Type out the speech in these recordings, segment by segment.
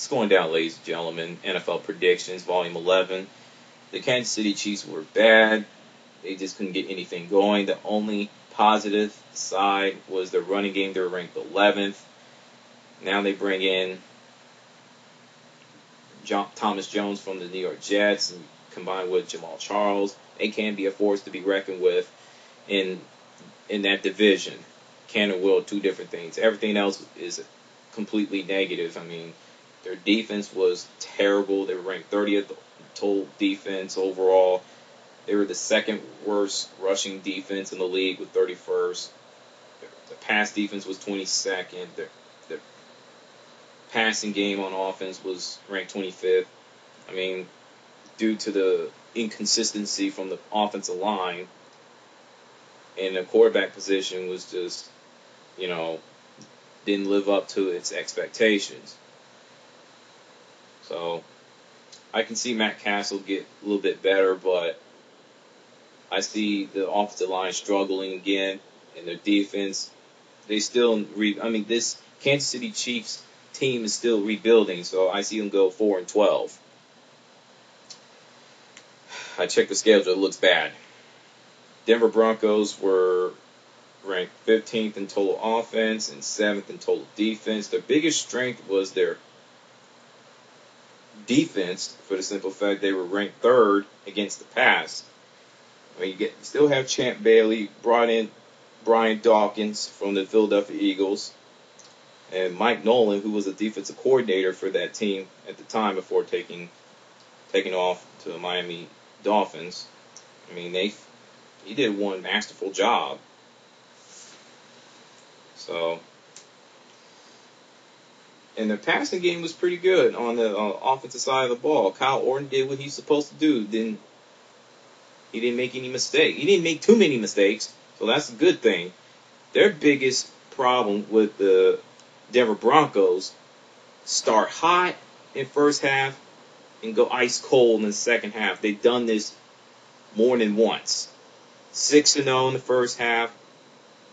It's going down, ladies and gentlemen. NFL predictions, volume 11. The Kansas City Chiefs were bad. They just couldn't get anything going. The only positive side was their running game. They were ranked 11th. Now they bring in Thomas Jones from the New York Jets, and combined with Jamal Charles, they can be a force to be reckoned with in that division. Can and will, two different things. Everything else is completely negative. I mean, their defense was terrible. They were ranked 30th total defense overall. They were the second worst rushing defense in the league with 31st. The pass defense was 22nd. The passing game on offense was ranked 25th. I mean, due to the inconsistency from the offensive line, and the quarterback position was just, didn't live up to its expectations. So I can see Matt Castle get a little bit better, but I see the offensive line struggling again, and their defense, this Kansas City Chiefs team is still rebuilding, so I see them go 4-12. I checked the schedule, it looks bad. Denver Broncos were ranked 15th in total offense and 7th in total defense. Their biggest strength was their defense, for the simple fact they were ranked 3rd against the pass. I mean, you still have Champ Bailey, brought in Brian Dawkins from the Philadelphia Eagles, and Mike Nolan, who was a defensive coordinator for that team at the time before taking off to the Miami Dolphins. I mean, he did one masterful job. So, and the passing game was pretty good on the offensive side of the ball. Kyle Orton did what he's supposed to do. He didn't make any mistakes. He didn't make too many mistakes, so that's a good thing. Their biggest problem with the Denver Broncos, start hot in first half and go ice cold in the second half. They've done this more than once. 6-0 in the first half,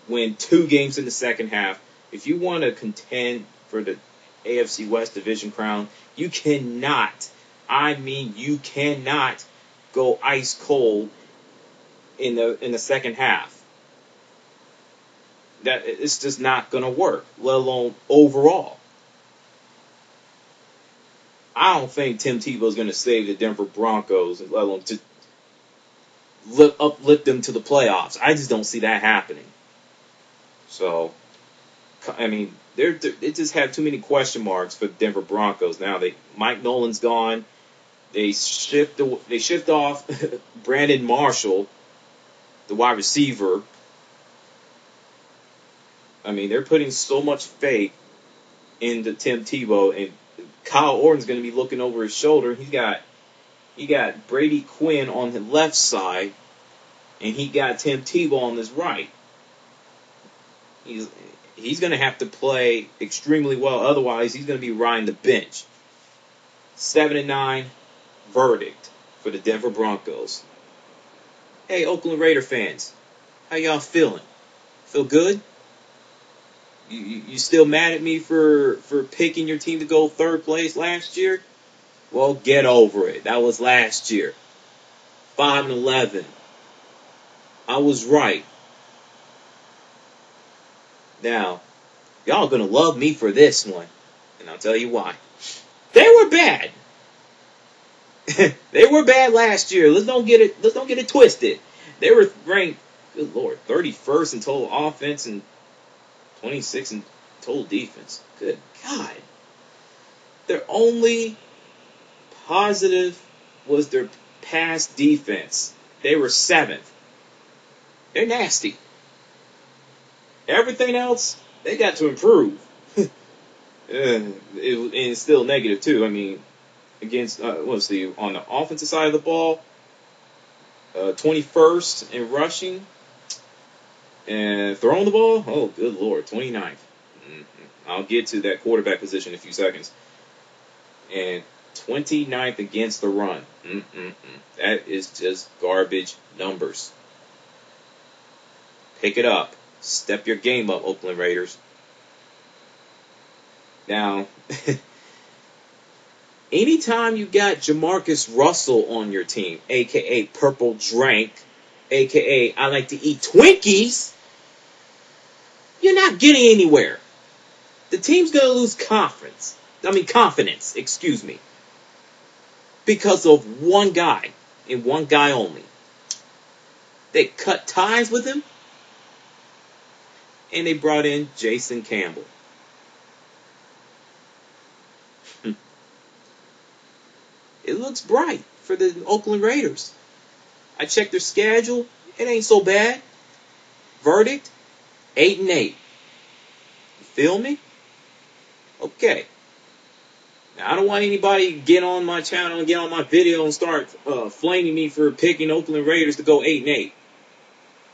win 2 games in the second half. If you want to contend for the AFC West division crown, you cannot go ice cold in the second half. That it's just not going to work, let alone overall. I don't think Tim Tebow is going to save the Denver Broncos, let alone to uplift them to the playoffs. I just don't see that happening. So, I mean, they just have too many question marks for the Denver Broncos now. Mike Nolan's gone. They shift off Brandon Marshall, the wide receiver. I mean, they're putting so much faith into Tim Tebow, and Kyle Orton's going to be looking over his shoulder. He got Brady Quinn on the left side, and he got Tim Tebow on his right. He's going to have to play extremely well, otherwise he's going to be riding the bench. 7-9 verdict for the Denver Broncos. Hey, Oakland Raider fans, how y'all feeling? Feel good? You still mad at me for picking your team to go 3rd place last year? Well, get over it. That was last year. 5-11. I was right. Now, y'all gonna love me for this one, and I'll tell you why. They were bad. They were bad last year. Let's don't get it twisted. They were ranked, good Lord, 31st in total offense and 26th in total defense. Good God. Their only positive was their pass defense. They were 7th. They're nasty. Everything else, they got to improve. And it's still negative, too. I mean, against, on the offensive side of the ball, 21st in rushing. And throwing the ball, oh, good Lord, 29th. Mm-hmm. I'll get to that quarterback position in a few seconds. And 29th against the run. That is just garbage numbers. Pick it up. Step your game up, Oakland Raiders. Now, Anytime you got Jamarcus Russell on your team, a.k.a. Purple Drank, a.k.a. I like to eat Twinkies, you're not getting anywhere. The team's going to lose confidence, because of one guy, and one guy only. They cut ties with him, and they brought in Jason Campbell. It looks bright for the Oakland Raiders. I checked their schedule. It ain't so bad. Verdict, 8-8. You feel me? Okay. Now, I don't want anybody to get on my channel and get on my video and start flaming me for picking Oakland Raiders to go 8-8.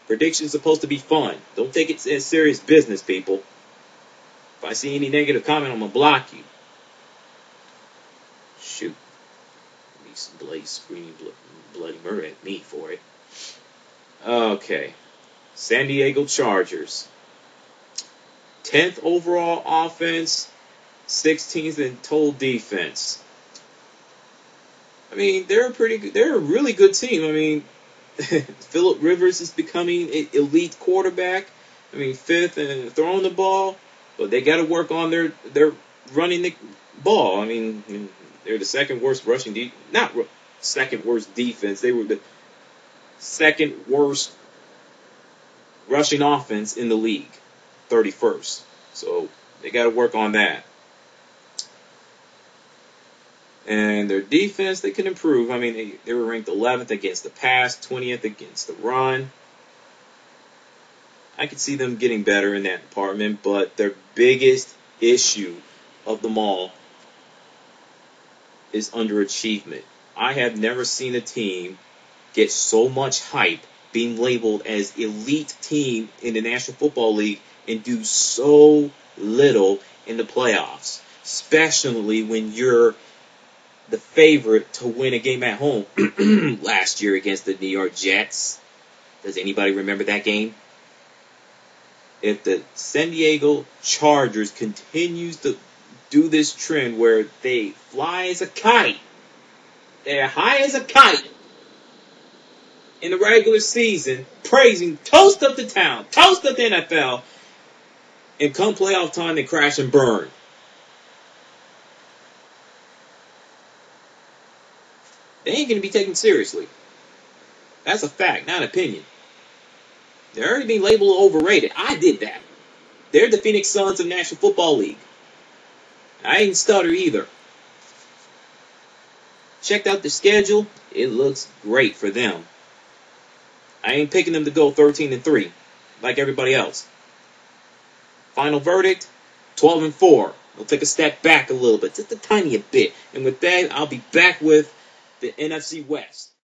Predictions supposed to be fun. Don't take it as serious business, people. If I see any negative comment, I'm going to block you. Shoot. Somebody screaming bloody murder at me for it. Okay. San Diego Chargers. 10th overall offense, 16th in total defense. I mean, they're a really good team. I mean, Phillip Rivers is becoming an elite quarterback. I mean, 5th and throwing the ball, but they got to work on their running the ball. I mean, they're the second worst rushing second worst defense. They were the second worst rushing offense in the league, 31st. So they got to work on that. And their defense, they can improve. I mean, they were ranked 11th against the pass, 20th against the run. I could see them getting better in that department, but their biggest issue of them all is underachievement. I have never seen a team get so much hype being labeled as elite team in the National Football League and do so little in the playoffs, especially when you're the favorite to win a game at home last year against the New York Jets. Does anybody remember that game? If the San Diego Chargers continues to do this trend where they fly as a kite, they're high as a kite in the regular season, praising, toast up the town, toast up the NFL, and come playoff time, they crash and burn. They ain't going to be taken seriously. That's a fact, not an opinion. They're already being labeled overrated. I did that. They're the Phoenix Suns of National Football League. I ain't stutter either. Checked out the schedule. It looks great for them. I ain't picking them to go 13-3 like everybody else. Final verdict, 12-4. We'll take a step back a little bit, just a tiny bit. And with that, I'll be back with the NFC West.